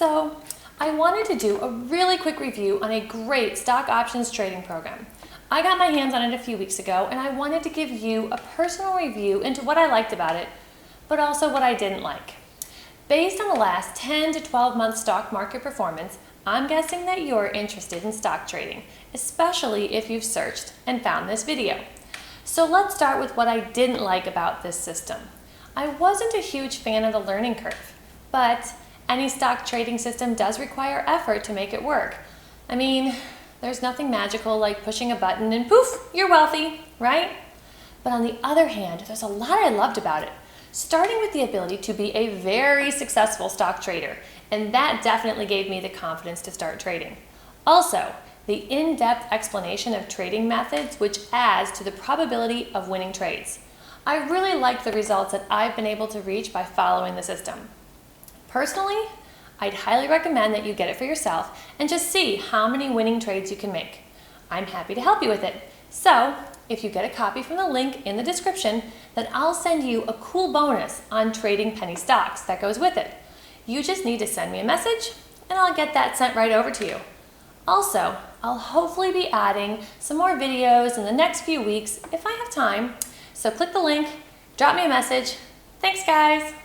So I wanted to do a really quick review on a great stock options trading program. I got my hands on it a few weeks ago and I wanted to give you a personal review into what I liked about it, but also what I didn't like. Based on the last 10 to 12 month stock market performance, I'm guessing that you're interested in stock trading, especially if you've searched and found this video. So let's start with what I didn't like about this system. I wasn't a huge fan of the learning curve, but any stock trading system does require effort to make it work. I mean, there's nothing magical like pushing a button and poof, you're wealthy, right? But on the other hand, there's a lot I loved about it, starting with the ability to be a very successful stock trader, and that definitely gave me the confidence to start trading. Also, the in-depth explanation of trading methods, which adds to the probability of winning trades. I really like the results that I've been able to reach by following the system. Personally, I'd highly recommend that you get it for yourself and just see how many winning trades you can make. I'm happy to help you with it. So, if you get a copy from the link in the description, then I'll send you a cool bonus on trading penny stocks that goes with it. You just need to send me a message and I'll get that sent right over to you. Also, I'll hopefully be adding some more videos in the next few weeks if I have time. So click the link, drop me a message. Thanks guys!